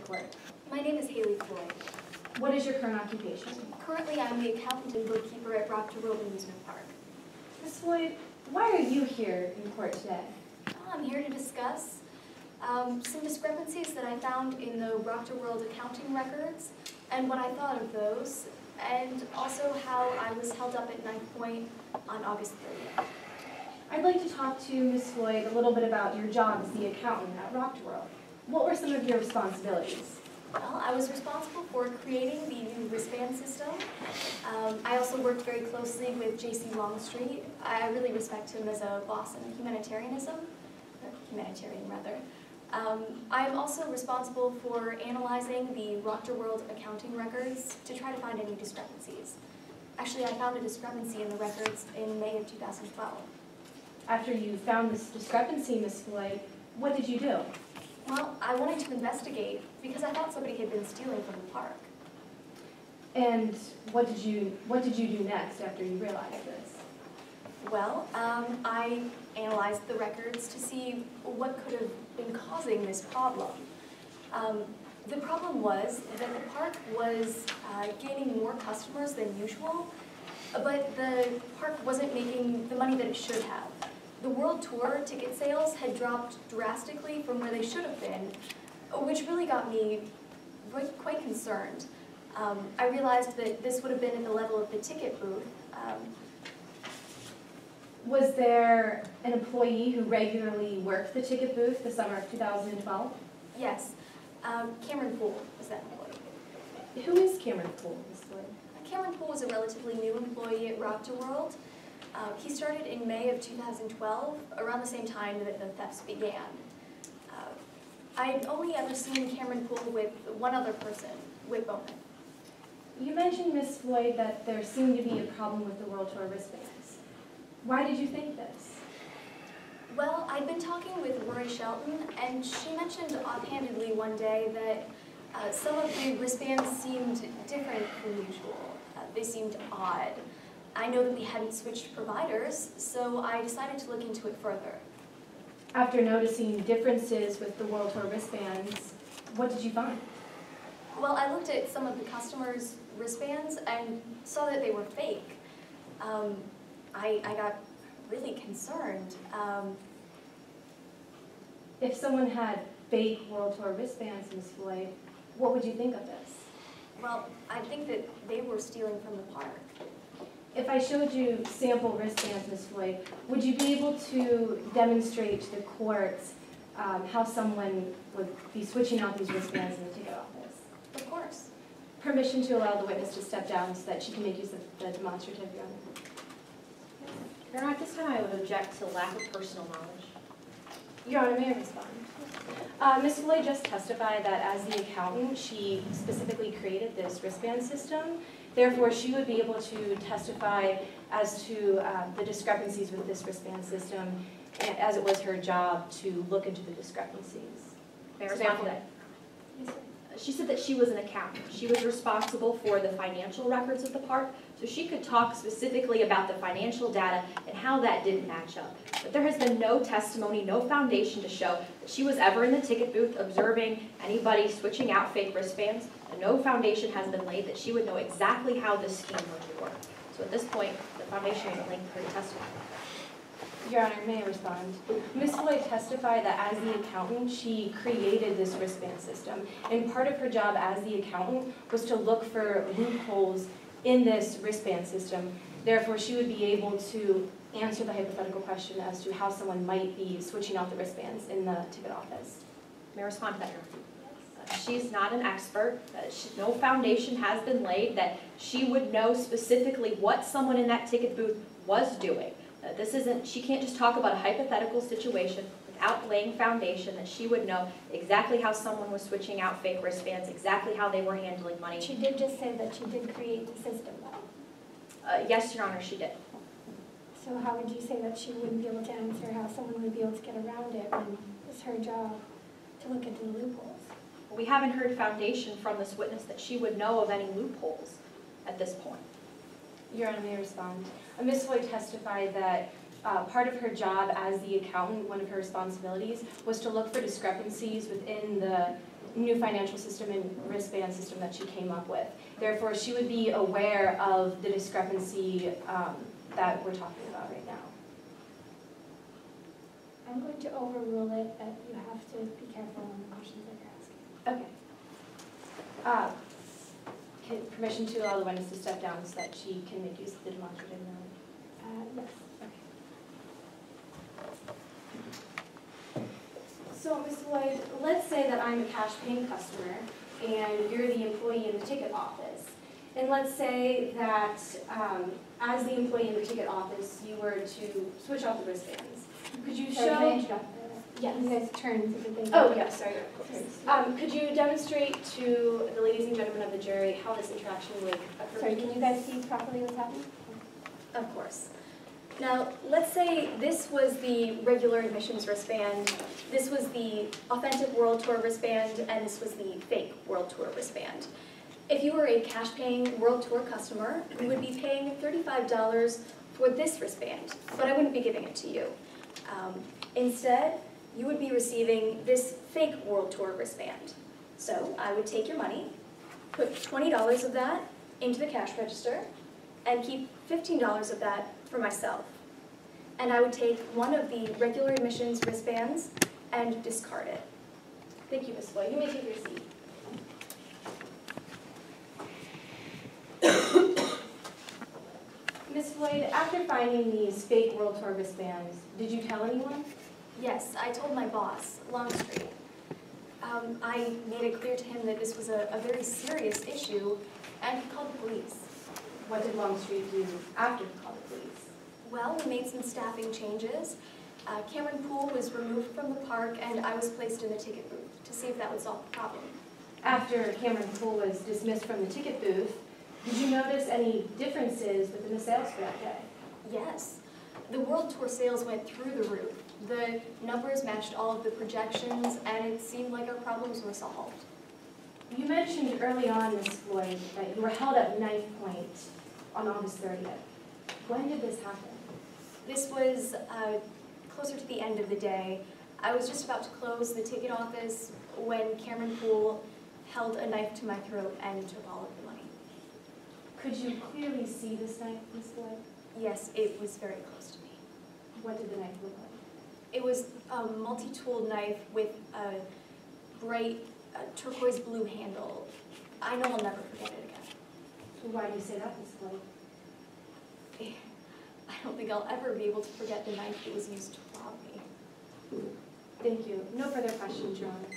court. My name is Haley Floyd. What is your current occupation? Currently, I'm the accountant and bookkeeper at Proctor World Amusement Park. Ms. Floyd, why are you here in court today? I'm here to discuss some discrepancies that I found in the Proctor World accounting records and what I thought of those, and also how I was held up at Knife Point on August 30th. I'd like to talk to Ms. Floyd a little bit about your job as the accountant at Proctor World. What were some of your responsibilities? Well, I was responsible for creating the new wristband system. I also worked very closely with J.C. Longstreet. I really respect him as a boss in humanitarian. I'm also responsible for analyzing the Proctor World accounting records to try to find any discrepancies. Actually, I found a discrepancy in the records in May of 2012. After you found this discrepancy, Ms. Floyd, what did you do? Well, I wanted to investigate because I thought somebody had been stealing from the park. And what did you do next after you realized this? Well, I analyzed the records to see what could have been causing this problem. The problem was that the park was gaining more customers than usual, but the park wasn't making the money that it should have. The World Tour ticket sales had dropped drastically from where they should have been, which really got me quite concerned. I realized that this would have been at the level of the ticket booth. Was there an employee who regularly worked the ticket booth the summer of 2012? Yes, Cameron Poole was that employee. Who is Cameron Poole, Ms. Floyd? Cameron Poole was a relatively new employee at Proctor World. He started in May of 2012, around the same time that the thefts began. I'd only ever seen Cameron Poole with one other person, Whit Bowman. You mentioned, Ms. Floyd, that there seemed to be a problem with the World Tour wristbands. Why did you think this? Well, I'd been talking with Rory Shelton, and she mentioned offhandedly one day that some of the wristbands seemed different from usual. They seemed odd. I know that we hadn't switched providers, so I decided to look into it further. After noticing differences with the World Tour wristbands, what did you find? Well, I looked at some of the customers' wristbands and saw that they were fake. I got really concerned. If someone had fake World Tour wristbands, Ms. Floyd, what would you think of this? Well, I think that they were stealing from the park. If I showed you sample wristbands, Ms. Floyd, would you be able to demonstrate to the courts how someone would be switching out these wristbands in the ticket office? Of course. Permission to allow the witness to step down so that she can make use of the demonstrative, Your Honor. Your Honor, at this time I would object to lack of personal knowledge. Your Honor, may I respond? Ms. Floyd just testified that as the accountant, she specifically created this wristband system. Therefore, she would be able to testify as to the discrepancies with this wristband system, as it was her job to look into the discrepancies. May I respond to that? She said that she was an accountant. She was responsible for the financial records of the park, so she could talk specifically about the financial data and how that didn't match up. But there has been no testimony, no foundation to show that she was ever in the ticket booth observing anybody switching out fake wristbands, and no foundation has been laid that she would know exactly how this scheme would work. So at this point, the foundation isn't laid for her to testify. Your Honor, may I respond? Ms. Floyd testified that as the accountant, she created this wristband system. And part of her job as the accountant was to look for loopholes in this wristband system. Therefore, she would be able to answer the hypothetical question as to how someone might be switching out the wristbands in the ticket office. May I respond to that, Your Honor? She's not an expert. No foundation has been laid that she would know specifically what someone in that ticket booth was doing. She can't just talk about a hypothetical situation without laying foundation that she would know exactly how someone was switching out fake wristbands, exactly how they were handling money. She did just say that she did create the system, though. Yes, Your Honor, she did. So how would you say that she wouldn't be able to answer how someone would be able to get around it when it's her job to look into the loopholes? We haven't heard foundation from this witness that she would know of any loopholes at this point. Your Honor, may I respond? Ms. Floyd testified that part of her job as the accountant, one of her responsibilities, was to look for discrepancies within the new financial system and wristband system that she came up with. Therefore, she would be aware of the discrepancy that we're talking about right now. I'm going to overrule it, but you have to be careful on the questions that you're asking. Okay. Permission to allow the witness to step down so that she can make use of the demonstrative mode. Yes. So, Ms. Lloyd, let's say that I'm a cash paying customer and you're the employee in the ticket office. And let's say that as the employee in the ticket office, you were to switch off the wristbands. Could you Sorry, can I show? interrupt? Yes. You guys turn so that they can. Oh, yes, sorry. Could you demonstrate to the ladies and gentlemen of the jury how this interaction would occur? Sorry, can you guys see properly what's happening? Of course. Now, let's say this was the regular admissions wristband, this was the authentic World Tour wristband, and this was the fake World Tour wristband. If you were a cash-paying World Tour customer, you would be paying $35 for this wristband, but I wouldn't be giving it to you. Instead, you would be receiving this fake World Tour wristband. So I would take your money, put $20 of that into the cash register, and keep $15 of that for myself. And I would take one of the regular admissions wristbands and discard it. Thank you, Ms. Floyd. You may take your seat. Ms. Floyd, after finding these fake World Tour wristbands, did you tell anyone? Yes, I told my boss, Longstreet. I made it clear to him that this was a very serious issue, and he called the police. What did Longstreet do after he called the police? Well, we made some staffing changes. Cameron Poole was removed from the park, and I was placed in the ticket booth to see if that would solve the problem. After Cameron Poole was dismissed from the ticket booth, did you notice any differences within the sales for that day? Yes. The World Tour sales went through the roof. The numbers matched all of the projections, and it seemed like our problems were solved. You mentioned early on, Ms. Floyd, that you were held at knife point on August 30th. When did this happen? This was closer to the end of the day. I was just about to close the ticket office when Cameron Poole held a knife to my throat and took all of the money. Could you clearly see this knife, Ms. Floyd? Yes, it was very close to me. What did the knife look like? It was a multi-tooled knife with a bright turquoise blue handle. I know I'll never forget it again. So why do you say that, Ms. Floyd? I don't think I'll ever be able to forget the knife that was used to rob me. Thank you. No further questions, Your Honor.